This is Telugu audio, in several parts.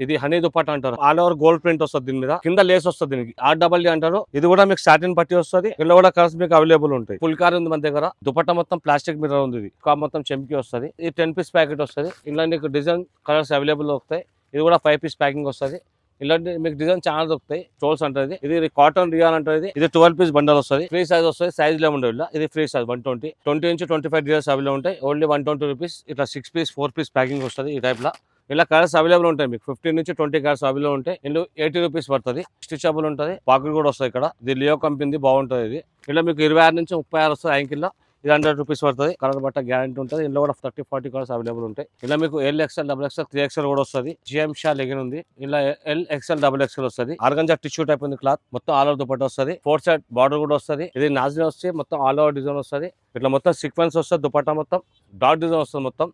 ఇది హనీ దుపట్టా అంటారు. ఆల్ ఓవర్ గోల్డ్ ప్రింట్ వస్తుంది దీని మీద, కింద లేస్ వస్తుంది దీనికి, RDD అంటారు. ఇది కూడా మీకు సాటిన్ పట్టి వస్తుంది. ఇందులో కూడా కలర్స్ మీకు అవైలబుల్ ఉంటాయి. ఫుల్ కార్ ఉంది మన దగ్గర. దుపట్టా మొత్తం ప్లాస్టిక్ మిర్రర్ ఉంది. ఇది మొత్తం చెంకి వస్తుంది. ఇది 10 పీస్ ప్యాకెట్ వస్తుంది. ఇలా మీకు డిజైన్ కలర్స్ అవైలబుల్ వస్తాయి. ఇది కూడా 5 పీస్ ప్యాకింగ్ వస్తుంది. ఇలాంటి మీకు డిజైన్ చాలా దొరుకుతాయి. స్టోల్స్ అంటారు. ఇది కాటన్ రియాన్ అంటారు. ఇది 12 పీస్ బండల్ వస్తుంది. ఫ్రీ సైజ్ వస్తుంది. సైజ్ లో ఉండవు. ఇది ఫ్రీ సైజ్ 120 నుంచి 25 డిజైన్స్ అవైలబుల్ ఉంటాయి. Only 120 rupees. ఇట్లా 6 పీస్ 4 పీస్ ప్యాకింగ్ వస్తుంది. ఈ టైప్ లో ఇలా కలర్స్ అవైలబుల్ ఉంటాయి. మీకు 15 నుంచి 20 కలర్స్ అవైలబుల్ ఉంటాయి. ఇందులో 80 రూపీస్ పడుతుంది. స్టిచబుల్ ఉంటుంది. పాకెట్ కూడా వస్తుంది. ఇక్కడ ఇది లియో కంపెనీ బాగుంటుంది. ఇది ఇలా మీకు 26 నుంచి 36 వస్తుంది. యాంకిల్ ఇది 100 రూపీస్ పడుతుంది. కలర్ బట్ట గ్యారంటీ ఉంటుంది. ఇందులో కూడా 30-40 కలర్స్ అవైలబుల్ ఉంటాయి. ఇలా మీకు LXL, XXL, 3XL కూడా వస్తుంది. GM షా లెగిన్ ఉంది. ఇలా LXL, XXL వస్తుంది. ఆర్గంజా టిష్యూ టైప్ ఉంది. క్లాత్ మొత్తం ఆల్ ఓవర్ దుపట్టా వస్తుంది. 4 సైడ్ బార్డర్ కూడా వస్తుంది. ఇది నాజిల్ వస్తే మొత్తం ఆల్ ఓవర్ డిజైన్ వస్తుంది. ఇట్లా మొత్తం సీక్వెన్స్ వస్తుంది. దుపట్టా మొత్తం డాట్ డిజైన్ వస్తుంది. మొత్తం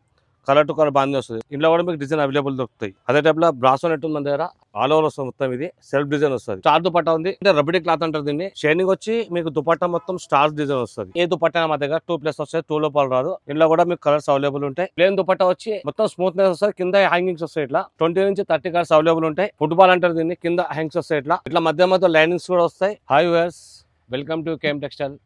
కలర్ టు కలర్ బాగానే వస్తుంది. ఇంట్లో కూడా మీకు డిజైన్ అవైలబుల్ దొరుకుతాయి. అదే టైప్ లో బ్రాసో నెట్ ఉంది మన దగ్గర. ఆల్ ఓవర్ వస్తుంది. మొత్తం ఇది సెల్ఫ్ డిజైన్ వస్తుంది. స్టార్ దుపట్టా ఉంది. అంటే రబడీ క్లాత్ అంటారు దీన్ని. షైనింగ్ వచ్చి మీకు దుపట్టా మొత్తం స్టార్ డిజైన్ వస్తుంది. ఏ దుపట్టా మా దగ్గర 2+ వస్తాయి. 2 లోపల రాదు. ఇంట్లో కూడా మీకు కలర్స్ అవైలబుల్ ఉంటాయి. ప్లేన్ దుపట్టా వచ్చి మొత్తం స్మూత్నెస్ వస్తుంది. కింద హ్యాంగింగ్స్ వస్తాయి. ఇట్లా 20 నుంచి 30 కలర్స్ అవైలబుల్ ఉంటాయి. ఫుట్బాల్ అంటారు దీన్ని. కింద హ్యాంగ్స్ వస్తాయి. ఇట్లా మధ్య మధ్య లైనింగ్స్ కూడా వస్తాయి. Hi viewers, welcome to KM textile.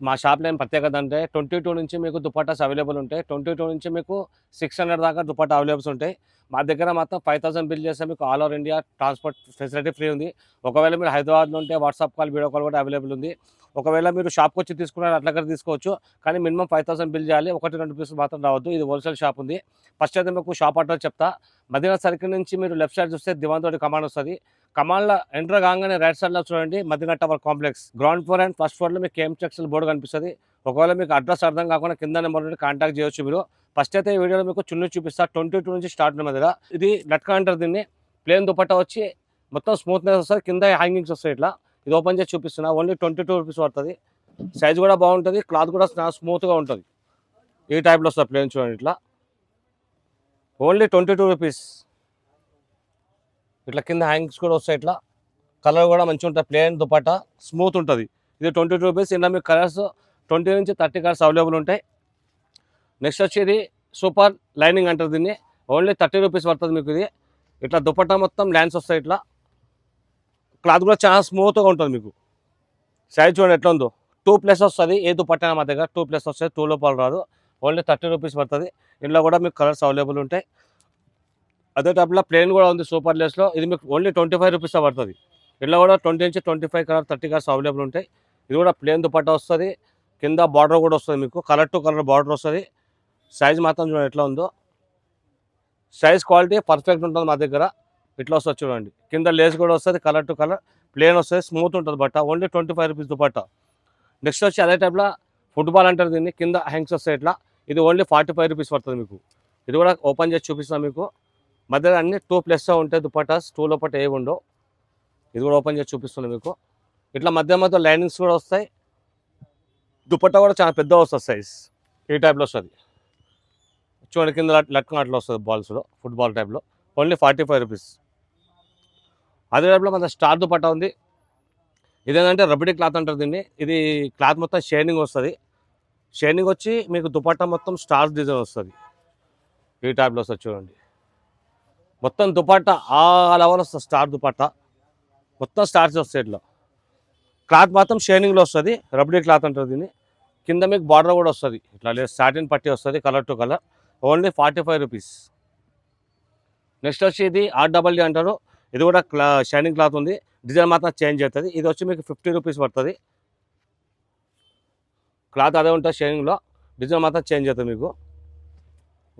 మా షాప్ లైన్ ప్రత్యేకత అంటే 22 నుంచి మీకు దుపట్టాస్ అవైలబుల్ ఉంటాయి. 22 నుంచి మీకు 600 దాకా దుపట్టా అవైలబుల్స్ ఉంటాయి. మా దగ్గర మాత్రం 5000 బిల్ చేస్తే మీకు all over India transport facility free ఉంది. ఒకవేళ మీరు హైదరాబాద్లో ఉంటే వాట్సాప్ కాల్, వీడియో కాల్ కూడా అవైలబుల్ ఉంది. ఒకవేళ మీరు షాప్కి వచ్చి తీసుకున్నారు అట్లా తీసుకోవచ్చు. కానీ మినిమం 5000 బిల్ చేయాలి. 1-2 పీసులు మాత్రం రావద్దు. ఇది హోల్సేల్ షాప్ ఉంది. ఫస్ట్ అయితే మీకు షాప్ అడ్రస్ చెప్తా. మదీనా సర్కిల్ నుంచి మీరు లెఫ్ట్ సైడ్ చూస్తే దివాన్ తోటి కమాండ్ వస్తుంది. కమాండ్లో ఎంటర్ కాగానే రైట్ సైడ్లో చూడండి Madina tower complex. Ground floor and first ఫ్లోర్లో మీకు KM టెక్స్టైల్ బోర్డు కనిపిస్తుంది. ఒకవేళ మీకు అడ్రస్ అర్థం కాకుండా కింద నెంబర్ నుండి కాంటాక్ట్ చేయొచ్చు మీరు. ఫస్ట్ అయితే ఈ వీడియోలో మీకు చున్నీ చూపిస్తా. 22 నుంచి స్టార్ట్ ఉన్న దగ్గర. ఇది లట్కా అంటారు దీన్ని. ప్లేన్ దుపట్టా వచ్చి మొత్తం స్మూత్నెస్ వస్తుంది. కింద హ్యాంగింగ్స్ వస్తాయి. ఇట్లా ఇది ఓపెన్ చేసి చూపిస్తున్నా. ఓన్లీ 22 రూపీస్ పడుతుంది. సైజ్ కూడా బాగుంటుంది. క్లాత్ కూడా స్మూత్గా ఉంటుంది. ఈ టైప్లో వస్తుంది ప్లేన్. చూడండి ఇట్లా ఓన్లీ 22 రూపీస్. ఇట్లా కింద హ్యాంగింగ్స్ కూడా వస్తాయి. ఇట్లా కలర్ కూడా మంచిగా ఉంటుంది. ప్లేన్ దుపట్టా స్మూత్ ఉంటుంది. ఇది 22 రూపీస్. ఇలా మీకు కలర్స్ 20 నుంచి 30 కలర్స్ అవైలబుల్ ఉంటాయి. నెక్స్ట్ వచ్చేది సూపర్ లైనింగ్ అంటారు దీన్ని. ఓన్లీ 30 రూపీస్ పడుతుంది మీకు. ఇది ఇట్లా దుపట్టా మొత్తం ల్యాండ్స్ వస్తాయి. ఇట్లా క్లాత్ కూడా చాలా స్మూత్గా ఉంటుంది. మీకు సైజ్ చూడండి ఎట్లా ఉందో. 2+ వస్తుంది. ఏ దుపట్టా మా దగ్గర 2+ వస్తుంది. 2 లోపల రాదు. ఓన్లీ 30 రూపీస్ పడుతుంది. ఇందులో కూడా మీకు కలర్స్ అవైలబుల్ ఉంటాయి. అదే టైప్లో ప్లేన్ కూడా ఉంది సూపర్ లెస్లో. ఇది మీకు ఓన్లీ 25 రూపీస్ పడుతుంది. ఇందులో కూడా 20 నుంచి 25 కలర్ 30 కలర్స్ అవైలబుల్ ఉంటాయి. ఇది కూడా ప్లేన్ దుపట్టా వస్తుంది. కింద బార్డర్ కూడా వస్తుంది. మీకు కలర్ టు కలర్ బార్డర్ వస్తుంది. సైజ్ మాత్రం చూడండి ఎట్లా ఉందో. సైజ్ క్వాలిటీ పర్ఫెక్ట్ ఉంటుంది మా దగ్గర. ఇట్లా వస్తుంది చూడండి. కింద లేస్ కూడా వస్తుంది. కలర్ టు కలర్ ప్లేన్ వస్తుంది. స్మూత్ ఉంటుంది బట్ట. Only 25 rupees dupatta. నెక్స్ట్ వచ్చి అదే టైప్లో ఫుట్బాల్ అంటారు దీన్ని. కింద హ్యాంగ్స్ వస్తాయి. ఇట్లా ఇది ఓన్లీ 45 రూపీస్ పడుతుంది మీకు. ఇది కూడా ఓపెన్ చేసి చూపిస్తాను మీకు. మధ్యలో అన్ని 2+ ఉంటాయి దుపట్టాస్. 2 లోపల ఏవి ఉండవు. ఇది కూడా ఓపెన్ చేసి చూపిస్తున్నాను మీకు. ఇట్లా మధ్య మధ్య లైనింగ్స్ కూడా వస్తాయి. దుపట్టా కూడా చాలా పెద్ద వస్తుంది సైజ్. ఈ టైప్లో వస్తుంది చూడండి. కింద లట్కం అట్లా వస్తుంది బాల్స్లో. ఫుట్బాల్ టైప్లో ఓన్లీ 45 రూపీస్. అదే టైప్లో మన స్టార్ దుపట్టా ఉంది. ఇదేంటంటే రబడీ క్లాత్ అంటారు దీన్ని. ఇది క్లాత్ మొత్తం షైనింగ్ వస్తుంది. షైనింగ్ వచ్చి మీకు దుపట్టా మొత్తం స్టార్స్ డిజైన్ వస్తుంది. ఈ టైప్లో వస్తుంది చూడండి. మొత్తం దుపట్టా ఆ లెవెల్ వస్తుంది. స్టార్ దుపట్టా మొత్తం స్టార్స్ వస్తాయి. ఇట్లా క్లాత్ మాత్రం షైనింగ్లో వస్తుంది. రబడీ క్లాత్ అంటారు దీన్ని. కింద మీకు బార్డర్ కూడా వస్తుంది. ఇట్లా లేదు సాటిన్ పట్టి వస్తుంది. Colour to colour only 45 rupees. Next వచ్చి ఇది RDD అంటారు. ఇది కూడా షైనింగ్ క్లాత్ ఉంది. డిజైన్ మాత్రం చేంజ్ అవుతుంది. ఇది వచ్చి మీకు 50 రూపీస్ పడుతుంది. క్లాత్ అదే ఉంటుంది షైనింగ్లో. డిజైన్ మాత్రం చేంజ్ అవుతుంది మీకు.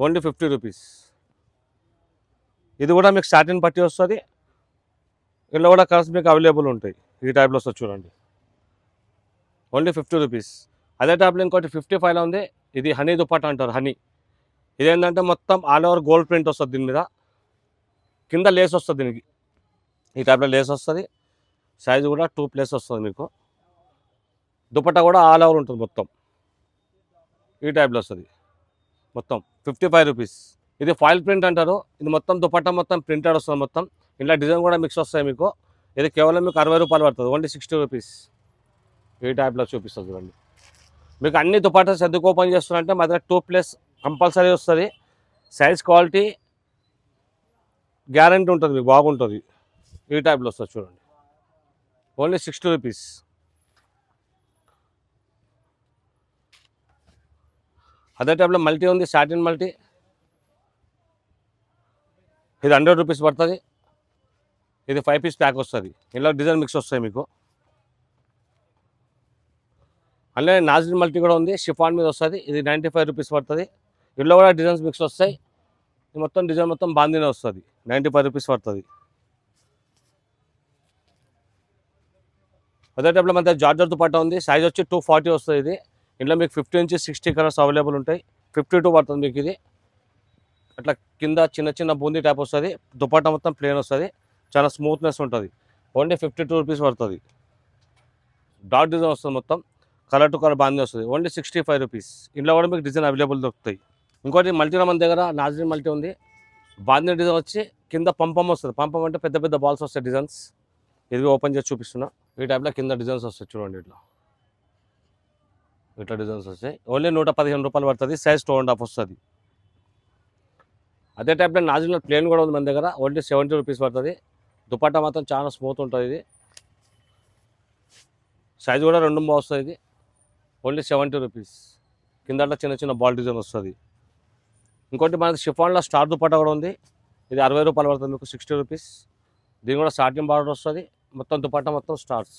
Only 50 rupees. ఇది కూడా మీకు సాటిన్ పట్టి వస్తుంది. ఇందులో కూడా కలర్స్ మీకు అవైలబుల్ ఉంటాయి. ఈ టైప్లో వస్తుంది చూడండి. Only 50 rupees. అదే టైప్లో ఇంకోటి 55లో ఉంది. ఇది హనీ దుపట్టా అంటారు. హనీ ఇదేంటంటే మొత్తం ఆల్ ఓవర్ గోల్డ్ ప్రింట్ వస్తుంది దీని మీద. కింద లేస్ వస్తుంది దీనికి. ఈ టైప్లో లేస్ వస్తుంది. సైజ్ కూడా 2+ వస్తుంది మీకు. దుపట్టా కూడా ఆల్ ఓవర్ ఉంటుంది మొత్తం. ఈ టైప్లో వస్తుంది మొత్తం 55 రూపీస్. ఇది ఫాయిల్ ప్రింట్ అంటారు. ఇది మొత్తం దుపట్టా మొత్తం ప్రింటెడ్ వస్తుంది మొత్తం. ఇలా డిజైన్ కూడా మిక్స్ వస్తాయి మీకు. ఇది కేవలం మీకు 60 రూపాయలు పడుతుంది. Only 60 rupees. ఈ టైప్లో చూపిస్తుంది చూడండి. మీకు అన్ని దుపట్టాస్ ఎందుకు ఓపెన్ చేస్తున్నారంటే మా దగ్గర 2+ కంపల్సరీ వస్తుంది. సైజ్ క్వాలిటీ గ్యారంటీ ఉంటుంది, మీకు బాగుంటుంది. ఈ టైప్లో వస్తుంది చూడండి, ఓన్లీ 60 రూపీస్. అదే టైప్లో మల్టీ ఉంది, సాటిన్ మల్టీ. ఇది 100 రూపీస్ పడుతుంది. ఇది 5 పీస్ ప్యాక్ వస్తుంది. ఇలా డిజైన్ మిక్స్ వస్తాయి మీకు. అలానే నాజిల్ మల్టీ కూడా ఉంది, షిఫాన్ మీద వస్తుంది. ఇది 95 రూపీస్ పడుతుంది. ఇందులో కూడా డిజైన్స్ మిక్స్ వస్తాయి. ఇది మొత్తం డిజైన్ మొత్తం బాందీనే వస్తుంది. 95 రూపీస్ పడుతుంది. అదే టైప్లో మన జార్జర్ దుపట్టా ఉంది. సైజ్ వచ్చి 240 వస్తుంది. ఇది ఇందులో మీకు 50 నుంచి 60 కలర్స్ అవైలబుల్ ఉంటాయి. 52 పడుతుంది మీకు. ఇది అట్లా కింద చిన్న చిన్న బూందీ టైప్ వస్తుంది. దుపట్టా మొత్తం ప్లేన్ వస్తుంది, చాలా స్మూత్నెస్ ఉంటుంది. ఓన్లీ 52 రూపీస్ పడుతుంది. డాట్ డిజైన్ వస్తుంది, మొత్తం కలర్ టు కలర్ బాందీ వస్తుంది. Only 65 rupees. ఇందులో కూడా మీకు డిజైన్ అవైలబుల్ దొరుకుతాయి. ఇంకోటి మల్టీలో మన దగ్గర నాజిల్ మల్టీ ఉంది. బాందీ డిజైన్ వచ్చి కింద పంపం వస్తుంది. పంపం అంటే పెద్ద పెద్ద బాల్స్ వస్తాయి డిజైన్స్. ఇది ఓపెన్ చేసి చూపిస్తున్నా. ఈ టైప్లో కింద డిజైన్స్ వస్తాయి చూడండి. ఇట్లా డిజైన్స్ వస్తాయి. ఓన్లీ 115 రూపాయలు పడుతుంది. సైజ్ 2.5 వస్తుంది. అదే టైప్లో నాజిల్ ప్లేన్ కూడా ఉంది మన దగ్గర. ఓన్లీ 70 రూపీస్ పడుతుంది. దుపట్టా మాత్రం చాలా స్మూత్ ఉంటుంది. ఇది సైజ్ కూడా 2 వస్తుంది. ఇది ఓన్లీ 70 రూపీస్. కింద చిన్న చిన్న బాల్ డిజైన్ వస్తుంది. ఇంకోటి మనకి షిఫాన్లో స్టార్ దుపట్టా కూడా ఉంది. ఇది 60 రూపాయలు పడుతుంది మీకు, 60 రూపీస్. దీని కూడా స్టార్టింగ్ బార్డర్ వస్తుంది. మొత్తం దుపట్టా మొత్తం స్టార్స్.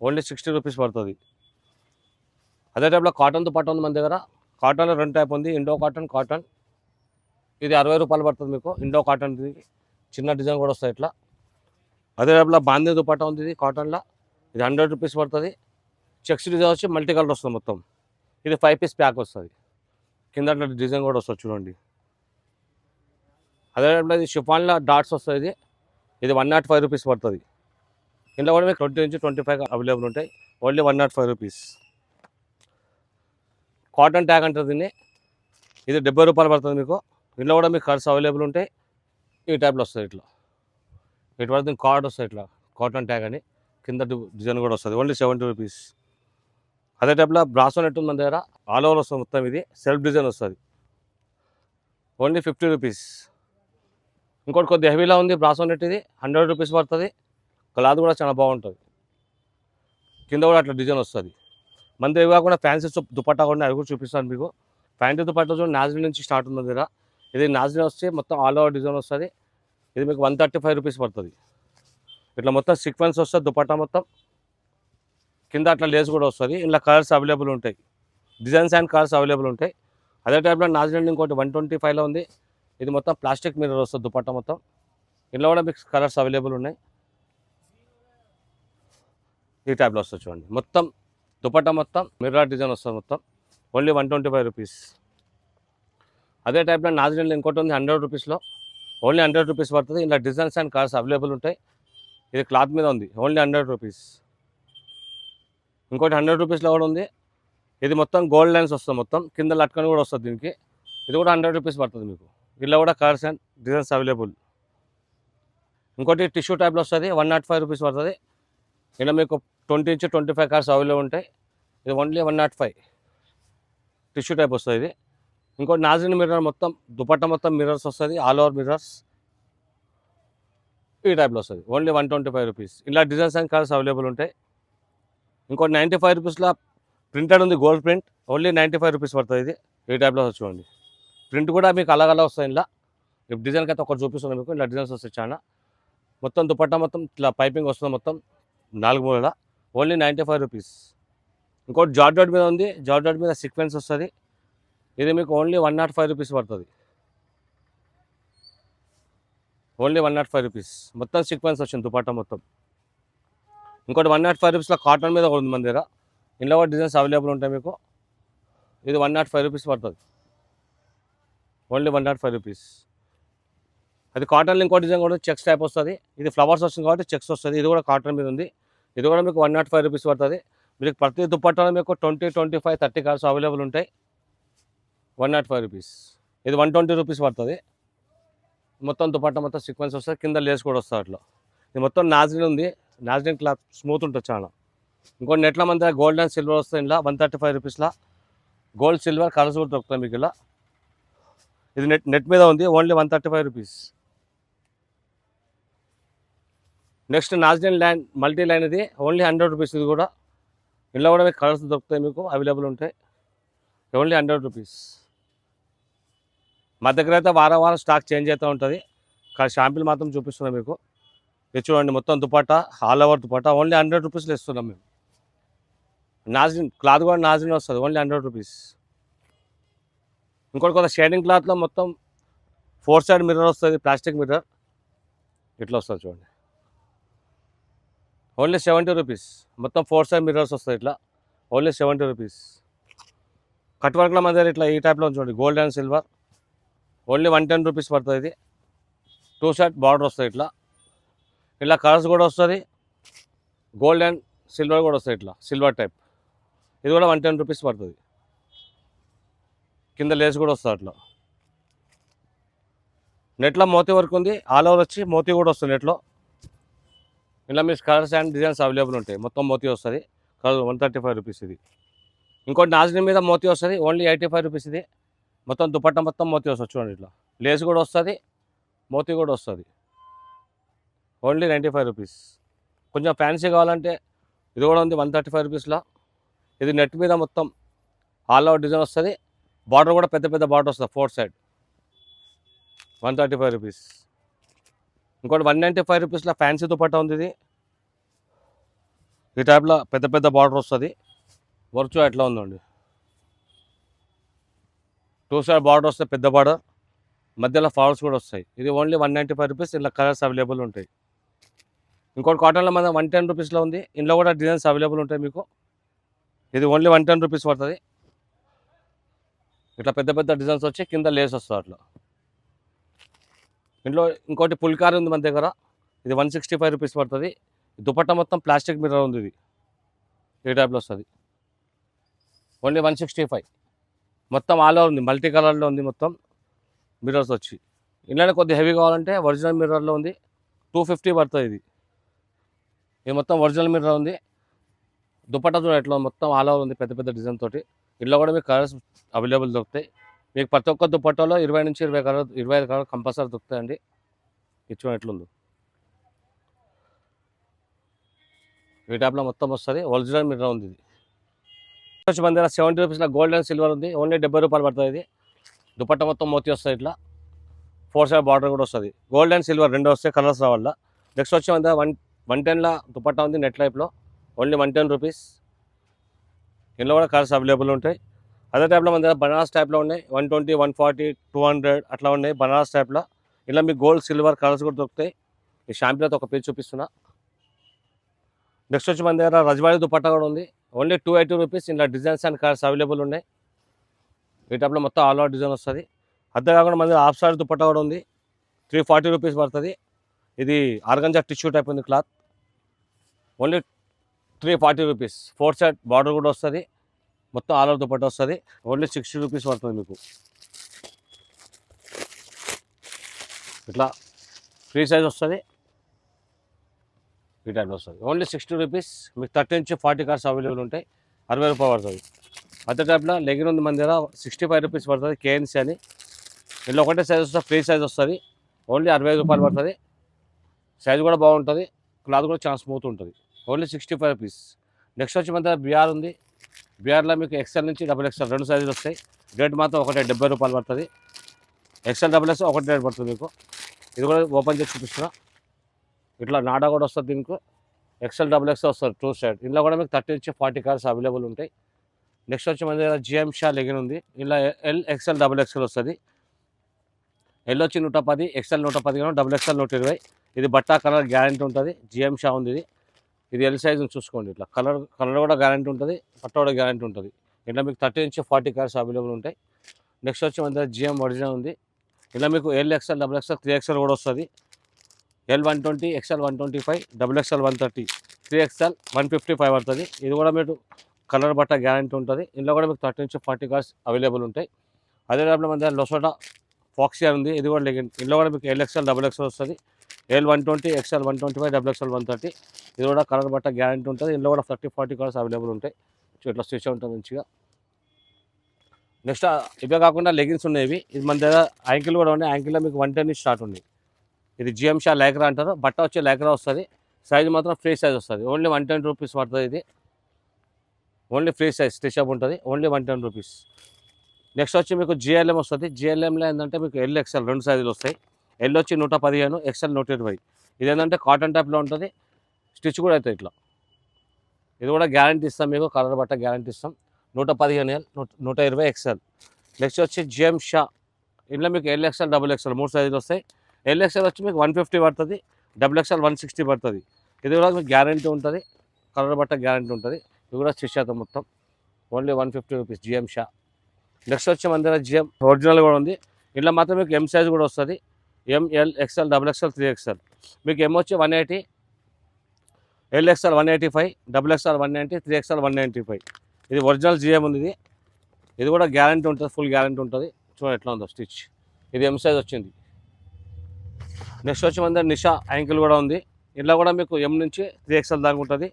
ఓన్లీ 60 రూపీస్ పడుతుంది. అదే టైప్లో కాటన్ దుపట్టా ఉంది మన దగ్గర. కాటన్లో 2 టైప్ ఉంది, ఇండో కాటన్, కాటన్. ఇది 60 రూపాయలు పడుతుంది మీకు. ఇండో కాటన్ చిన్న డిజైన్ కూడా వస్తాయి ఇట్లా. అదే టైప్లో బాందీ దుపట్టా ఉంది. ఇది కాటన్లో. ఇది 100 రూపీస్ పడుతుంది. చెక్స్ డిజైన్ వచ్చి మల్టీ కలర్ వస్తుంది మొత్తం. ఇది 5 పీస్ ప్యాక్ వస్తుంది. కింద డిజైన్ కూడా వస్తుంది చూడండి. అదే టైప్లో ఇది షిఫాన్లో డాట్స్ వస్తుంది. ఇది 105 రూపీస్ పడుతుంది. ఇందులో కూడా మీకు 20 నుంచి 25 అవైలబుల్ ఉంటాయి. Only 105 rupees. కాటన్ ట్యాగ్ అంటారు దీన్ని. ఇది 70 రూపాయలు పడుతుంది మీకు. ఇందులో కూడా మీకు కలర్స్ అవైలబుల్ ఉంటాయి. ఈ టైప్లో వస్తుంది ఇట్లా. ఇటు వరకు కార్డ్ వస్తుంది ఇట్లా, కాటన్ ట్యాగ్ అని. కింద డిజైన్ కూడా వస్తుంది. Only 70 rupees. అదే టైప్లో బ్రాసో నెట్ ఉంది మన దగ్గర. ఆల్ ఓవర్ వస్తుంది మొత్తం. ఇది సెల్ఫ్ డిజైన్ వస్తుంది. Only 50 rupees. ఇంకోటి కొద్దిగా హెవీలా ఉంది బ్రాసో నెట్. ఇది 100 రూపీస్ పడుతుంది. క్లాత్ కూడా చాలా బాగుంటుంది. కింద కూడా అట్లా డిజైన్ వస్తుంది. మన దగ్గర కాకుండా ఫ్యాన్సీ దుపట్టా కూడా అది కూడా చూపిస్తాను మీకు. ఫ్యాన్సీ దుపట్టా చూడండి, నాజిల్ నుంచి స్టార్ట్ ఉంది దగ్గర. ఇది నాజిల్ వస్తే మొత్తం ఆల్ ఓవర్ డిజైన్ వస్తుంది. ఇది మీకు 135 రూపీస్ పడుతుంది. ఇట్లా మొత్తం సీక్వెన్స్ వస్తుంది దుపట్టా మొత్తం. కింద అట్లా లేస్ కూడా వస్తుంది. ఇలా కలర్స్ అవైలబుల్ ఉంటాయి. డిజైన్స్ అండ్ కలర్స్ అవైలబుల్ ఉంటాయి. అదే టైప్లో నాజిల్ ఇంకోటి 125లో ఉంది. ఇది మొత్తం ప్లాస్టిక్ మిర్రర్ వస్తుంది దుపట్టా మొత్తం. ఇందులో కూడా మీకు కలర్స్ అవైలబుల్ ఉన్నాయి. ఈ టైప్లో వస్తుంది చూడండి. మొత్తం దుపట్టా మొత్తం మిర్రర్ డిజైన్ వస్తుంది మొత్తం. Only 125 rupees. అదే టైప్లో నాజిల్ ఇంకోటి ఉంది 100 రూపీస్లో. ఓన్లీ 100 రూపీస్ పడుతుంది. ఇలా డిజైన్స్ అండ్ కలర్స్ అవైలబుల్ ఉంటాయి. ఇది క్లాత్ మీద ఉంది. Only 100 rupees. ఇంకోటి 100 రూపీస్లో కూడా ఉంది. ఇది మొత్తం గోల్డ్ లైన్స్ వస్తుంది మొత్తం. కింద లట్కన్ కూడా వస్తుంది దీనికి. ఇది కూడా 100 రూపీస్ పడుతుంది మీకు. ఇలా కూడా కలర్స్ అండ్ డిజైన్స్ అవైలబుల్. ఇంకోటి టిష్యూ టైప్లో వస్తుంది. 105 రూపీస్ పడుతుంది. ఇలా మీకు 20 నుంచి 25 కలర్స్ అవైలబుల్ ఉంటాయి. ఇది ఓన్లీ 105 టిష్యూ టైప్ వస్తుంది ఇది. ఇంకోటి నాజిల్ మిర్రర్ మొత్తం దుపట్టా మొత్తం మిర్రర్స్ వస్తుంది. ఆల్ ఓవర్ మిర్రర్స్ ఈ టైప్లో వస్తుంది. Only 125 rupees. ఇలా డిజైన్స్ అండ్ కలర్స్ అవైలబుల్ ఉంటాయి. ఇంకోటి 95 రూపీస్లో ప్రింటెడ్ ఉంది, గోల్డ్ ప్రింట్. ఓన్లీ 95 రూపీస్ పడుతుంది. ఇది ఈ టైప్లో చూడండి. ప్రింట్ కూడా మీకు అలా వస్తాయి. ఇలా ఇప్పుడు డిజైన్కి అయితే ఒకటి చూపిస్తున్నాను మీకు. ఇలా డిజైన్స్ వస్తాయి చాలా. మొత్తం దుపట్టా మొత్తం ఇట్లా పైపింగ్ వస్తుంది మొత్తం 4 మూలల. Only 95 rupees. ఇంకోటి జార్జెట్ మీద ఉంది. జార్జెట్ మీద సీక్వెన్స్ వస్తుంది. ఇది మీకు ఓన్లీ 105 రూపీస్ పడుతుంది. Only 105 rupees. మొత్తం సీక్వెన్స్ వచ్చింది దుపట్టా మొత్తం. ఇంకోటి 105 రూపీస్లో కాటన్ మీద ఉంది మన దగ్గర. ఇందులో కూడా డిజైన్స్ అవైలబుల్ ఉంటాయి మీకు. ఇది 105 రూపీస్ పడుతుంది. Only 105 rupees. అది కాటన్లో ఇంకో డిజైన్ కూడా చెక్స్ టైప్ వస్తుంది. ఇది ఫ్లవర్స్ వస్తుంది కాబట్టి చెక్స్ వస్తుంది. ఇది కూడా కాటన్ మీద ఉంది. ఇది కూడా మీకు 105 రూపీస్ పడుతుంది. మీకు ప్రతి దుపట్టాలో మీకు 20, 25, 30 కలర్స్ అవైలబుల్ ఉంటాయి. 105 రూపీస్. ఇది 120 రూపీస్ పడుతుంది. మొత్తం దుపట్టా మొత్తం సీక్వెన్స్ వస్తుంది. కింద లేస్ కూడా వస్తుంది అట్లా. ఇది మొత్తం నాజిల్ ఉంది. నాజిల్ క్లాత్ స్మూత్ ఉంటుంది చాలా. ఇంకోటి నెట్ల మన దగ్గర గోల్డ్ అండ్ సిల్వర్ వస్తుంది. ఇలా 135 రూపీస్లో గోల్డ్ సిల్వర్ కలర్స్ కూడా దొరుకుతాయి మీకు. ఇలా ఇది నెట్ మీద ఉంది. Only 135 rupees. నెక్స్ట్ నాజిన్ ల్యాండ్ మల్టీ లైన్ ఇది ఓన్లీ 100 రూపీస్. ఇది కూడా ఇందులో కూడా మీకు కలర్స్ దొరుకుతాయి, మీకు అవైలబుల్ ఉంటాయి. Only 100 rupees. మా దగ్గర అయితే వారం వారం స్టాక్ చేంజ్ అవుతూ ఉంటుంది. కానీ షాంపిల్ మాత్రం చూపిస్తున్నాం మీకు. ఇది చూడండి, మొత్తం dupatta all over dupatta only 100 రూపీస్లో ఇస్తున్నాం మేము. నాజిన్ క్లాత్ కూడా నాజిన్ వస్తుంది, ఓన్లీ 100 రూపీస్. ఇంకోటి కొంత షేడింగ్ క్లాత్లో మొత్తం 4 సైడ్ మిర్రర్ వస్తుంది, ప్లాస్టిక్ మిర్రర్ ఇట్లా వస్తుంది చూడండి. Only 70 rupees. మొత్తం 4 సైడ్ మిర్రర్స్ వస్తాయి ఇట్లా, ఓన్లీ 70 రూపీస్. కట్ వర్క్లో మన దగ్గర ఇట్లా ఈ టైప్లో చూడండి, gold and silver only 110 rupees పడుతుంది. ఇది 2 సైడ్ బార్డర్ వస్తుంది ఇట్లా. ఇలా కలర్స్ కూడా వస్తుంది, గోల్డ్ అండ్ సిల్వర్ కూడా వస్తాయి ఇట్లా, సిల్వర్ టైప్. ఇది కూడా 110 రూపీస్ పడుతుంది. కింద లేస్ కూడా వస్తుంది అట్లా. నెట్లో మోతీ వర్క్ ఉంది, ఆల్ ఓవర్ వచ్చి మోతీ కూడా వస్తుంది నెట్లో. ఇలా మీ కలర్స్ అండ్ డిజైన్స్ అవైలబుల్ ఉంటాయి. మొత్తం మోతీ వస్తుంది, కలర్ 135 రూపీస్ ఇది. ఇంకోటి నాజిన్ మీద మోతీ వస్తుంది, ఓన్లీ 85 రూపీస్ ఇది. మొత్తం దుపట్టా మొత్తం మోతీ వస్తుంది చూడండి ఇట్లా. లేస్ కూడా వస్తుంది, మోతీ కూడా వస్తుంది, ఓన్లీ 95 రూపీస్. కొంచెం ఫ్యాన్సీ కావాలంటే ఇది కూడా ఉంది 135 రూపీస్లో. ఇది నెట్ మీద మొత్తం ఆల్ ఓవర్ డిజైన్ వస్తుంది, బార్డర్ కూడా పెద్ద పెద్ద బార్డర్ వస్తుంది 4 సైడ్, 135 రూపీస్. ఇంకోటి 195 రూపీస్లో ఫ్యాన్సీ దుపట్టా ఉంది. ఇది ఈ టైప్లో పెద్ద పెద్ద బార్డర్ వస్తుంది, వర్చు ఎట్లా ఉందండి. 2 సైడ్ బార్డర్ వస్తాయి, పెద్ద బార్డర్, మధ్యలో ఫాల్స్ కూడా వస్తాయి. ఇది ఓన్లీ 195 రూపీస్. ఇలా కలర్స్ అవైలబుల్ ఉంటాయి. ఇంకోటి కాటన్లో మన 110 రూపీస్లో ఉంది, ఇందులో కూడా డిజైన్స్ అవైలబుల్ ఉంటాయి మీకు. ఇది ఓన్లీ 110 రూపీస్ పడుతుంది. ఇట్లా పెద్ద పెద్ద డిజైన్స్ వచ్చి కింద లేస్ వస్తుంది అట్లా. ఇంట్లో ఇంకోటి పుల్కారీ ఉంది మన దగ్గర, ఇది 165 రూపీస్ పడుతుంది. దుపట్టా మొత్తం ప్లాస్టిక్ మిర్రర్ ఉంది, ఇది ఈ టైప్లో వస్తుంది, ఓన్లీ 165. మొత్తం ఆల్ ఓవర్ ఉంది, మల్టీ కలర్లో ఉంది మొత్తం మిర్రర్స్ వచ్చి. ఇంట్లోనే కొద్దిగా హెవీ కావాలంటే ఒరిజినల్ మిర్రర్లో ఉంది, 250 పడుతుంది. ఇది మొత్తం ఒరిజినల్ మిర్రర్ ఉంది. దుపట్టా చూడ ఎట్లా మొత్తం ఆల్ ఓవర్ ఉంది, పెద్ద పెద్ద డిజైన్ తోటి. ఇంట్లో కూడా మీకు కలర్స్ అవైలబుల్ దొరుకుతాయి. మీకు ప్రతి ఒక్క దుపట్టాలో 20 నుంచి 25 కలర్ కంపల్సరీ దొరుకుతాయండి. ఇది చూడండి ఎట్లుందో, ఈ టైప్లో మొత్తం వస్తుంది, ఒరిజినల్ మిర్రర్ ఉంది. ఇది వచ్చి మన దగ్గర 70 రూపీస్లో గోల్డ్ అండ్ సిల్వర్ ఉంది, ఓన్లీ 70 రూపాయలు పడుతుంది. ఇది దుపట్టా మొత్తం మోతీ వస్తుంది ఇట్లా, 4 సైడ్ బార్డర్ కూడా వస్తుంది. గోల్డ్ అండ్ సిల్వర్ రెండు వస్తాయి, కలర్స్ రావాల. నెక్స్ట్ వచ్చి మన దగ్గర 110లా దుపట్టా ఉంది నెట్ టైప్లో, ఓన్లీ 110 రూపీస్. ఇందులో కూడా కలర్స్ అవైలబుల్ ఉంటాయి. అదే టైప్లో మన దగ్గర బనారస్ టైప్లో ఉన్నాయి, 120, 140, 200 అట్లా ఉన్నాయి బనారస్ టైప్లో. ఇలా మీకు గోల్డ్ సిల్వర్ కలర్స్ కూడా దొరుకుతాయి. ఈ షాంపిల్తో ఒక పేజ్ చూపిస్తున్నా. నెక్స్ట్ వచ్చి మన దగ్గర రజవాడి దుపట్టా కూడా ఉంది, ఓన్లీ 280 రూపీస్. ఇలా డిజైన్స్ అండ్ కలర్స్ అవైలబుల్ ఉన్నాయి. ఈ టైప్లో మొత్తం ఆల్ ఓవర్ డిజైన్ వస్తుంది. అదే కాకుండా మన దగ్గర హాఫ్ సైడ్ దుపట్టా కూడా ఉంది, 340 రూపీస్ పడుతుంది. ఇది ఆర్గంజా టిష్యూ టైప్ ఉంది cloth, only 340 rupees. 4 side border కూడా వస్తుంది, మొత్తం ఆల్ ఓవర్ దుపట్టా వస్తుంది, ఓన్లీ 60 రూపీస్ పడుతుంది మీకు. ఇట్లా ఫ్రీ సైజ్ వస్తుంది, ఈ టైప్లో వస్తుంది, ఓన్లీ 60 రూపీస్. మీకు 30 నుంచి 40 కార్స్ అవైలబుల్ ఉంటాయి, 60 రూపాయలు పడుతుంది. అదే టైప్లో లెగిన్ ఉంది మన దగ్గర, 65 రూపీస్ పడుతుంది, కేఎన్సీ అని. ఇందులో ఒకటే సైజ్ వస్తుంది, ఫ్రీ సైజ్ వస్తుంది, ఓన్లీ 65 రూపాయలు పడుతుంది. సైజ్ కూడా బాగుంటుంది, క్లాత్ కూడా చాలా స్మూత్ ఉంటుంది, ఓన్లీ 65 రూపీస్. నెక్స్ట్ వచ్చి మన దగ్గర బిఆర్ ఉంది. బిఆర్లో మీకు ఎక్స్ఎల్ నుంచి XXL రెండు సైజులు వస్తాయి. రేట్ మాత్రం ఒకటే 70 రూపాయలు పడుతుంది. XL XXL ఒకటి రేట్ పడుతుంది మీకు. ఇది కూడా ఓపెన్ చేసి చూపిస్తున్నా. ఇట్లా నాడా కూడా వస్తుంది, దీనికి XL XXL వస్తుంది 2 సైడ్. ఇందులో కూడా మీకు 30 నుంచి 40 కార్స్ అవైలబుల్ ఉంటాయి. నెక్స్ట్ వచ్చి మన దగ్గర జిఎం షా లెగిన్ ఉంది. ఇలా L XL XXL వస్తుంది. ఎల్ వచ్చి 110, XL 110, XXL 120. ఇది బట్టా కలర్ గ్యారంటీ ఉంటుంది. జిఎం షా ఉంది ఇది. ఇది ఎల్ సైజ్ చూసుకోండి. ఇట్లా కలర్ కూడా గ్యారంటీ ఉంటుంది, పట్ట కూడా గ్యారంటీ ఉంటుంది. ఇట్లా మీకు 30 నుంచి 40 కార్స్ అవైలబుల్ ఉంటాయి. నెక్స్ట్ వచ్చి మన దగ్గర జిఎం ఒరిజినల్ ఉంది. ఇలా మీకు L XL XXL 3XL కూడా వస్తుంది. L 120, XL 125, XXL 130, 3XL 155 పడుతుంది. ఇది కూడా మీరు కలర్ బట్ట గ్యారంటీ ఉంటుంది. ఇందులో కూడా మీకు 30 నుంచి 40 కార్స్ అవైలబుల్ ఉంటాయి. అదే టైప్లో మన దగ్గర లొసోటా ఫాక్సియర్ ఉంది. ఇది కూడా లెగిన్. ఇందులో కూడా మీకు L XL XXL వస్తుంది. L 120, XL 125, XXL 130. ఇది కూడా కలర్ బట్ట గ్యారంటీ ఉంటుంది. ఇందులో కూడా 30-40 కార్స్ అవైలబుల్ ఉంటాయి. ఇట్లా స్టిచ్ ఉంటుంది మంచిగా. నెక్స్ట్ ఇవే కాకుండా లెగిన్స్ ఉన్నాయి. ఇది మన దగ్గర యాంకిల్ కూడా ఉన్నాయి. యాంకిల్లో మీకు 110 నుంచి స్టార్ట్ ఉంది. ఇది జిఎం షా లైక్రా అంటారు. బట్ట వచ్చే లైక్రా వస్తుంది. సైజ్ మాత్రం ఫ్రీ సైజ్ వస్తుంది. ఓన్లీ 110 రూపీస్ పడుతుంది. ఇది ఓన్లీ ఫ్రీ సైజ్ స్టిచప్ ఉంటుంది. Only 110 rupees. నెక్స్ట్ వచ్చి మీకు జిఎల్ఎం వస్తుంది. జిఎల్ఎంలో ఏంటంటే మీకు ఎల్ ఎక్స్ఎల్ 2 సైజులు వస్తాయి. ఎల్ వచ్చి 115, ఎక్స్ఎల్ 120. ఇది ఏంటంటే కాటన్ టైప్లో ఉంటుంది. స్టిచ్ కూడా అవుతుంది ఇట్లా. ఇది కూడా గ్యారంటీ ఇస్తాం మీకు, కలర్ బట్ట గ్యారంటీ ఇస్తాం. 115 ఎల్, 120 ఎక్స్ఎల్. నెక్స్ట్ వచ్చి జిఎం షా. ఇందులో మీకు ఎల్ ఎక్స్ఎల్, డబుల్ ఎక్స్ఎల్ 3 సైజులు వస్తాయి. ఎల్ ఎక్స్ఎల్ వచ్చి మీకు 150 పడుతుంది. డబుల్ ఎక్స్ఎల్ 160 పడుతుంది. ఇది కూడా మీకు గ్యారంటీ ఉంటుంది, కలర్ బట్ట గ్యారంటీ ఉంటుంది. ఇది కూడా స్టిచ్ అవుతుంది మొత్తం. Only 150 rupees GM Shah. Next వచ్చి మన దగ్గర జిఎం ఒరిజినల్ కూడా ఉంది. ఇందులో మాత్రం మీకు ఎం సైజ్ కూడా వస్తుంది. M, L, XL, double XL, 3XL. మీకు ఎం వచ్చి 180, L XL 185, double XL 190, 3XL 195. ఇది ఒరిజినల్ జిఎం ఉంది. ఇది కూడా గ్యారంటీ ఉంటుంది, ఫుల్ గ్యారంటీ ఉంటుంది. చూడండి ఎట్లా ఉందో స్టిచ్. ఇది ఎం సైజ్ వచ్చింది. నెక్స్ట్ వచ్చి మన దగ్గర నిషా యాంకిల్ కూడా ఉంది. ఇందులో కూడా మీకు ఎం నుంచి 3XL దాకా ఉంటుంది.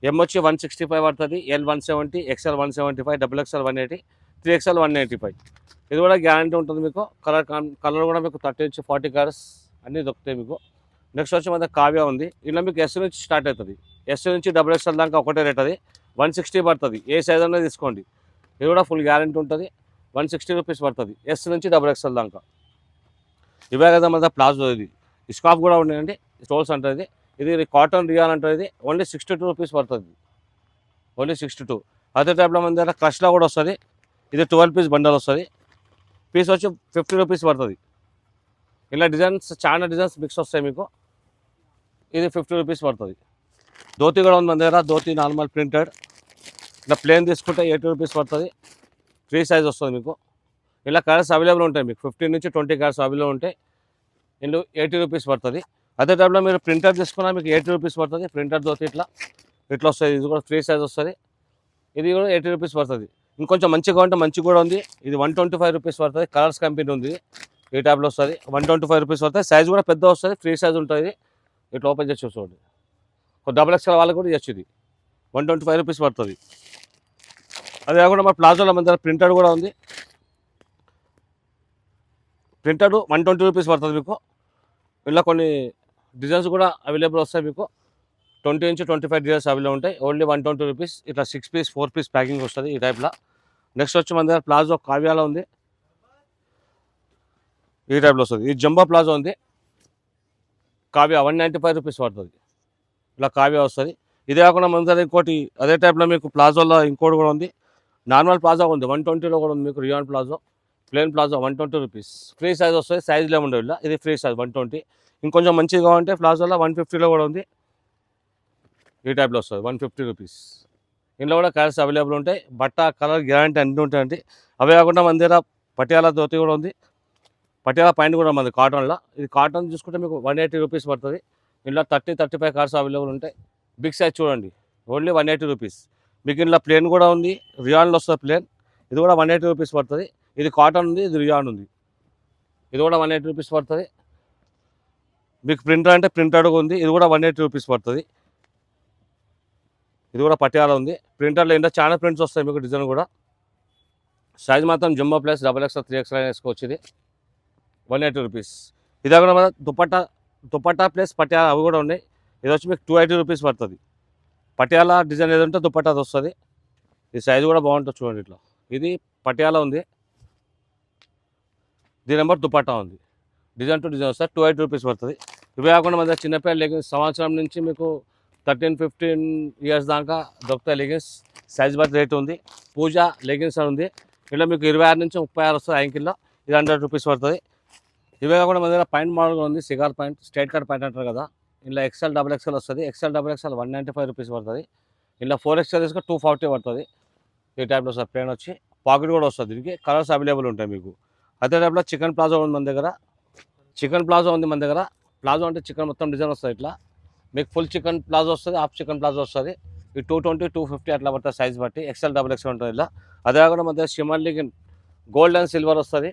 ఎం వచ్చి 165 పడుతుంది, L 170, XL 175, double XL 180, 3XL 195. ఇది కూడా గ్యారంటీ ఉంటుంది మీకు. కలర్ కూడా మీకు 30 నుంచి 40 కలర్స్ అన్నీ దొరుకుతాయి మీకు. నెక్స్ట్ వచ్చి మన కావ్య ఉంది. ఇందులో మీకు ఎస్ నుంచి స్టార్ట్ అవుతుంది. ఎస్ నుంచి డబుల్ ఎక్స్ఎల్ దాకా ఒకటే రేట్. అది 160 పడుతుంది. ఏ సైజ్ అనేది తీసుకోండి. ఇది కూడా ఫుల్ గ్యారంటీ ఉంటుంది. 160 రూపీస్ పడుతుంది. ఎస్ నుంచి డబుల్ ఎక్స్ఎల్ దాకా. ఇవే కదా మన ప్లాజో. ఇది స్కార్ఫ్ కూడా ఉన్నాయండి, స్టోల్స్ అంటుంది. ఇది కాటన్ రియాన్ అంటుంది. ఇది ఓన్లీ 62 రూపీస్ పడుతుంది. ఓన్లీ 62. అదే టైప్లో మన దగ్గర క్రష్లో కూడా వస్తుంది. ఇది 12 పీస్ బండల్ వస్తుంది. పీస్ వచ్చి 50 రూపీస్ పడుతుంది. ఇలా డిజైన్స్ చాలా డిజైన్స్ మిక్స్ వస్తాయి మీకు. ఇది 50 రూపీస్ పడుతుంది. ధోతి కూడా ఉంది మన దగ్గర. Dhoti normal printed. ఇలా ప్లేన్ తీసుకుంటే 80 రూపీస్ పడుతుంది. ఫ్రీ సైజ్ వస్తుంది మీకు. ఇలా కలర్స్ అవైలబుల్ ఉంటాయి మీకు. 15 నుంచి 20 కలర్స్ అవైలబుల్ ఉంటాయి. ఇందులో 80 రూపీస్ పడుతుంది. అదే టైప్లో మీరు ప్రింటర్ తీసుకున్నా మీకు 80 రూపీస్ పడుతుంది. ప్రింటర్ ధోతి ఇట్లా వస్తుంది. ఇది కూడా ఫ్రీ సైజ్ వస్తుంది. ఇది కూడా 80 రూపీస్ పడుతుంది. ఇంకొంచెం మంచిగా ఉంటే మంచిగా కూడా ఉంది. ఇది 125 రూపీస్ పడుతుంది. కలర్స్ కంపెనీ ఉంది. ఈ టైప్లో వస్తుంది. 125 రూపీస్ పడుతుంది. సైజ్ కూడా పెద్ద వస్తుంది. ఫ్రీ సైజ్ ఉంటుంది. ఇట్లా ఓపెన్ చేసి చూడండి. ఒక డబుల్ ఎక్స్ఎల్ వాళ్ళకి కూడా ఇవ్వచ్చు. ఇది 125 రూపీస్ పడుతుంది. అదే కాకుండా మన ప్లాజోలో మన దగ్గర ప్రింటెడ్ కూడా ఉంది. ప్రింటెడ్ 120 రూపీస్ పడుతుంది మీకు. ఇలా కొన్ని డిజైన్స్ కూడా అవైలబుల్ వస్తాయి మీకు. 20 నుంచి 25 డిజైన్స్ అవైలబుల్ ఉంటాయి. Only 120 rupees. ఇట్లా 6 పీస్ 4 పీస్ ప్యాకింగ్ వస్తుంది ఈ టైప్లో. నెక్స్ట్ వచ్చి మన దగ్గర ప్లాజో కావ్యాలో ఉంది. ఈ టైప్లో వస్తుంది. ఇది జంబో ప్లాజో ఉంది. కావ్య 195 రూపీస్ పడుతుంది. ఇలా కావ్య వస్తుంది. ఇదే కాకుండా మన దగ్గర ఇంకోటి అదే టైప్లో మీకు ప్లాజోలో ఇంకోటి కూడా ఉంది. నార్మల్ ప్లాజో ఉంది 120లో కూడా ఉంది మీకు. Rayon palazzo, plain palazzo 120 rupees. Free size వస్తుంది. సైజ్లో ఉండవు. ఇలా ఇది ఫ్రీ సైజ్ 120. ఇంకొంచెం మంచిగా కావాలంటే ప్లాజోలో 150లో కూడా ఉంది. ఈ టైప్లో వస్తుంది 150 రూపీస్. ఇందులో కూడా కలర్స్ అవైలబుల్ ఉంటాయి. బట్ట కలర్ గ్యారంటీ అన్నీ ఉంటాయండి. అవే కాకుండా మన దగ్గర పటియాలా ధోతి కూడా ఉంది. పటియాలా పాయింట్ కూడా మనది కాటన్లో. ఇది కాటన్ చూసుకుంటే మీకు 180 రూపీస్ పడుతుంది. ఇందులో 30-35 కలర్స్ అవైలబుల్ ఉంటాయి. బిగ్ సైజ్ చూడండి. Only 180 rupees. మీకు ఇందులో ప్లేన్ కూడా ఉంది. రియాన్లో వస్తుంది ప్లేన్. ఇది కూడా 180 రూపీస్ పడుతుంది. ఇది కాటన్ ఉంది, ఇది రియాన్ ఉంది. ఇది కూడా 180 రూపీస్ పడుతుంది. మీకు ప్రింటర్ అంటే ప్రింటెడ్ ఉంది. ఇది కూడా 180 రూపీస్ పడుతుంది. ఇది కూడా పటియాలా ఉంది. ప్రింటర్లో ఏంటో చాలా ప్రింట్స్ వస్తాయి మీకు. డిజైన్ కూడా సైజ్ మాత్రం jumbo plus double XL 3XL వేసుకోవచ్చు. ఇది 180 రూపీస్. ఇది కాకుండా మన దుపట్టా ప్లస్ పటియాలా అవి కూడా ఉన్నాయి. ఇది వచ్చి మీకు 280 రూపీస్ పడుతుంది. పటియాలా డిజైన్ ఏదంటే దుపట్టా అది వస్తుంది. ఈ సైజ్ కూడా బాగుంటుంది చూడండి. ఇట్లా ఇది పటియాలా ఉంది. దీని నెంబర్ దుపట్టా ఉంది. డిజైన్ టు డిజైన్ వస్తుంది. 280 రూపీస్ పడుతుంది. ఇవే కాకుండా మన చిన్నపిల్లల లెగిన్స్ సంవత్సరం నుంచి మీకు 13-15 ఇయర్స్ దాకా దొరుకుతాయి లెగిన్స్. సైజ్ బట్టి రేట్ ఉంది. పూజ లెగిన్స్ అని ఉంది. ఇలా మీకు 26 నుంచి 36 వస్తుంది యాంకిల్లో. ఇది 100 రూపీస్ పడుతుంది. ఇవే కాకుండా మన దగ్గర పాయింట్ మోడల్ ఉంది. Cigar point, straight cut point అంటారు కదా. ఇలా ఎక్స్ఎల్ డబుల్ ఎక్స్ఎల్ వస్తుంది. ఎక్స్ఎల్ డబుల్ ఎక్స్ఎల్ 195 రూపీస్ పడుతుంది. ఇలా 4XL తీసుకుంటే 240 పడుతుంది. ఈ టైప్లో వస్తుంది. ప్లేన్ వచ్చి పాకెట్ కూడా వస్తుంది. దీనికి కలర్స్ అవైలబుల్ ఉంటాయి మీకు. అదే టైప్లో చికెన్ ప్లాజో ఉంది మన దగ్గర. చికెన్ ప్లాజో ఉంది మన దగ్గర. ప్లాజో అంటే చికెన్ మొత్తం డిజైన్ వస్తుంది. ఇట్లా మీకు ఫుల్ చికెన్ ప్లాజో వస్తుంది, హాఫ్ చికెన్ ప్లాజో వస్తుంది. ఈ 220-250 అట్లా పడుతుంది సైజ్ బట్టి. ఎక్స్ఎల్ డబుల్ ఎక్స్ఎల్ ఉంటుంది. ఇలా అదే కాకుండా మన దగ్గర షిమ్మర్ లిగిన్ గోల్డ్ అండ్ సిల్వర్ వస్తుంది.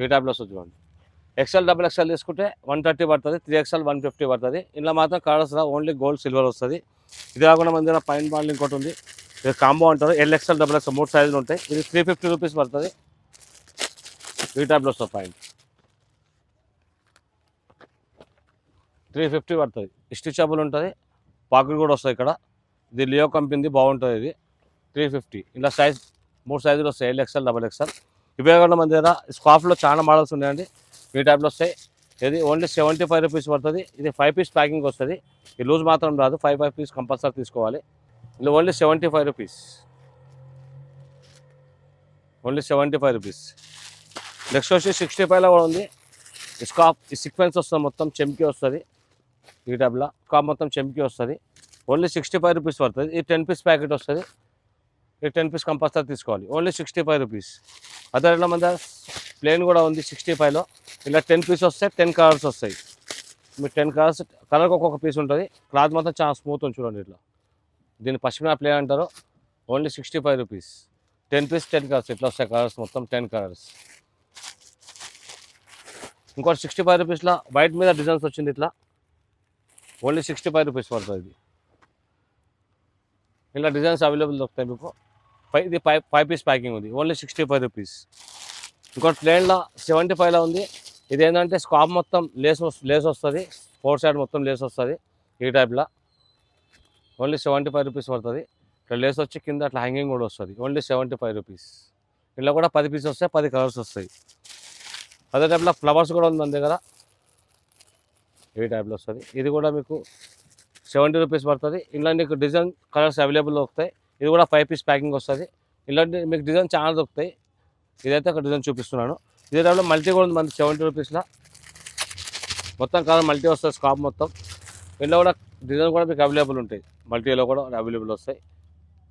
ఈ టైప్లో వస్తుంది చూడండి. ఎక్స్ఎల్ డబుల్ ఎక్స్ఎల్ తీసుకుంటే 130 పడుతుంది. 3XL 150 పడుతుంది. ఇందులో మాత్రం కలర్స్ ఓన్లీ గోల్డ్ సిల్వర్ వస్తుంది. ఇది కాకుండా మన దగ్గర పైన మోడల్ ఇంకోటి ఉంది. ఇది కాంబో అంటారు. LXL డబుల్ ఎక్స్ఎల్ 3 సైజులు ఉంటాయి. ఇది 350 రూపీస్ పడుతుంది. ఈ టైప్లో వస్తుంది పాయింట్. 350 పడుతుంది. స్టిచబుల్ ఉంటుంది, పాకెట్ కూడా వస్తుంది ఇక్కడ. ఇది లియో కంపెనీది, బాగుంటుంది ఇది. 350. ఇలా సైజ్ 3 సైజులు వస్తాయి, LXL, XXL. ఇవే కాకుండా మన దగ్గర స్కార్ఫ్లో చాలా మోడల్స్ ఉన్నాయండి. ఈ టైప్లో వస్తాయి. ఇది ఓన్లీ 75 రూపీస్ పడుతుంది. ఇది 5 పీస్ ప్యాకింగ్ వస్తుంది. ఈ లూజ్ మాత్రం రాదు, 5 పీస్ కంపల్సరీ తీసుకోవాలి. ఇది only 75 rupees, only 75 rupees. Next వచ్చి 65లో కూడా ఉంది. స్కార్ఫ్ ఈ సీక్వెన్స్ వస్తుంది, మొత్తం చెమ్కి వస్తుంది. ఈ టైప్లో స్కార్ఫ్ మొత్తం చెమ్కి వస్తుంది. ఓన్లీ 65 రూపీస్ పడుతుంది. ఈ 10 పీస్ ప్యాకెట్ వస్తుంది. ఈ 10 పీస్ కంపల్సరీ తీసుకోవాలి, ఓన్లీ 65 రూపీస్. అదే ఇట్లా మన ప్లేన్ కూడా ఉంది 65లో. ఇలా 10 పీస్ వస్తాయి, 10 కలర్స్ వస్తాయి. మీరు 10 కలర్స్, కలర్కి ఒక్కొక్క పీస్ ఉంటుంది. క్లాత్ మాత్రం చాలా స్మూత్ ఉంది చూడండి. ఇట్లా దీన్ని పశ్చిమ ప్లేన్ అంటారు. Only 65 rupees. 10 పీస్ 10 కలర్స్ ఇట్లా వస్తాయి. కలర్స్ మొత్తం 10 కలర్స్. ఇంకోటి 65 రూపీస్లో వైట్ మీద డిజైన్స్ వచ్చింది ఇట్లా. ఓన్లీ 65 రూపీస్ పడుతుంది ఇది. ఇలా డిజైన్స్ అవైలబుల్ దొరుకుతాయి మీకు. ఇది 5 పీస్ ప్యాకింగ్ ఉంది, ఓన్లీ 65 రూపీస్. ఇంకోటి ప్లేన్లో 75లో ఉంది. ఇది ఏంటంటే స్కార్ఫ్ మొత్తం లేస్ వస్తుంది, 4 సైడ్ మొత్తం లేస్ వస్తుంది. ఈ టైప్లో ఓన్లీ 75 రూపీస్ పడుతుంది. ఇక్కడ లేస్ వచ్చి కింద అట్లా హ్యాంగింగ్ కూడా వస్తుంది, ఓన్లీ 75 రూపీస్. ఇలా కూడా 10 పీస్ వస్తాయి, 10 కలర్స్ వస్తాయి. అదే టైప్లో ఫ్లవర్స్ కూడా ఉంది మన దగ్గర. ఈ టైప్లో వస్తుంది. ఇది కూడా మీకు 70 రూపీస్ పడుతుంది. ఇలాంటి మీకు డిజైన్ కలర్స్ అవైలబుల్ దొరుకుతాయి. ఇది కూడా 5 పీస్ ప్యాకింగ్ వస్తుంది. ఇలాంటి మీకు డిజైన్ చాలా దొరుకుతాయి. ఇదైతే ఒక డిజైన్ చూపిస్తున్నాను. ఇదే టైప్లో మల్టీ కూడా ఉంది మనకి 70 రూపీస్లో. మొత్తం కలర్ మల్టీ వస్తుంది, స్కార్ఫ్ మొత్తం. ఇందులో కూడా డిజైన్ కూడా మీకు అవైలబుల్ ఉంటాయి, మల్టీలో కూడా అవైలబుల్ వస్తాయి.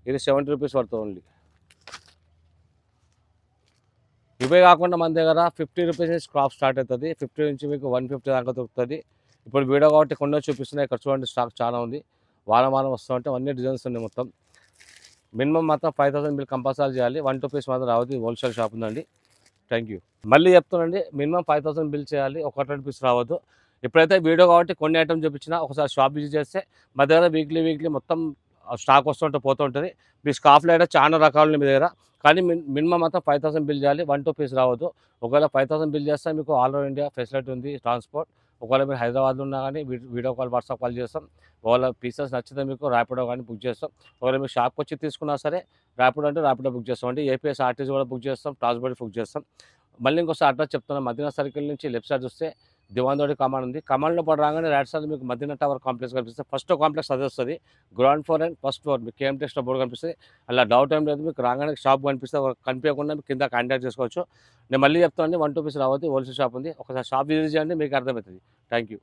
ఇది 70 రూపీస్ పడుతుంది ఓన్లీ. ఇవే కాకుండా మన దగ్గర 50 రూపీస్ నుంచి స్కార్ఫ్ స్టార్ట్ అవుతుంది. 50 నుంచి మీకు 150 దాకా దొరుకుతుంది. ఇప్పుడు వీడియో కాబట్టి కొన్ని చూపిస్తున్నాయి. ఇక్కడ చూడండి, స్టాక్ చాలా ఉంది. వారం వస్తూ ఉంటే అన్ని డిజైన్స్ ఉన్నాయి మొత్తం. మినిమం మాత్రం 5000 బిల్ కంపల్సరీ చేయాలి. 1 2 పీస్ మాత్రం రావద్దు. హోల్సేల్ షాప్ ఉందండి. Thank you. మళ్ళీ చెప్తానండి, మినిమం 5000 బిల్ చేయాలి, 1 2 పీస్ రావద్దు. ఇప్పుడైతే వీడియో కాబట్టి కొన్ని ఐటమ్ చూపించినా, ఒకసారి షాప్ విజిట్ చేస్తే మా దగ్గర వీక్లీ మొత్తం స్టాక్ వస్తుంటే పోతుంటుంది. మీ స్కార్ఫ్లో అయితే చాలా రకాలు ఉన్నాయి మీ దగ్గర. కానీ మినిమం మాత్రం 5000 బిల్ చేయాలి, 1 2 పీస్ రావద్దు. ఒకవేళ 5000 బిల్ చేస్తే మీకు ఆల్ ఓవర్ ఇండియా ఫెసిలిటీ ఉంది, ట్రాన్స్పోర్ట్. ఒకవేళ మీరు హైదరాబాద్లో ఉన్నా కానీ వీడియో కాల్, వాట్సాప్ కాల్ చేస్తాం. ఒకవేళ పీసెస్ నచ్చితే మీకు ర్యాపిడో కానీ బుక్ చేస్తాం. ఒకవేళ మీరు షాప్కి వచ్చి తీసుకున్నా సరే ర్యాపిడో అంటే ర్యాపిడో బుక్ చేస్తాం. అంటే ఏపీఎస్ ఆర్టీసీ కూడా బుక్ చేస్తాం, ట్రాన్స్పోర్ట్ బుక్ చేస్తాం. మళ్ళీ ఇంకోసారి అడ్రస్ చెప్తున్నాం. మదీనా సర్కిల్ నుంచి లెఫ్ట్ సైడ్ చూస్తే దివాన్దోడి కమాండ్ ఉంది. కమాండ్లో పడి రాగానే రైట్ సైడ్ మీకు మదీనా టవర్ కాంప్లెక్స్ కనిపిస్తుంది. ఫస్ట్ కాంప్లెక్స్ అదే వస్తుంది, ground floor and first floor. మీకు KMTXలో బోర్డు కనిపిస్తుంది. అలా డౌట్ ఏం లేదు, మీకు రాగానే షాప్ కనిపిస్తుంది. కనిపించకుండా మీకు కింద కాంటాక్ట్ చేసుకోవచ్చు. నేను మళ్ళీ చెప్తానండి, 1 2 పీస్ రావద్దు, హోల్సేల్ షాప్ ఉంది. ఒకసారి షాప్ విజిట్ చేయండి, మీకు అర్థమవుతుంది. Thank you.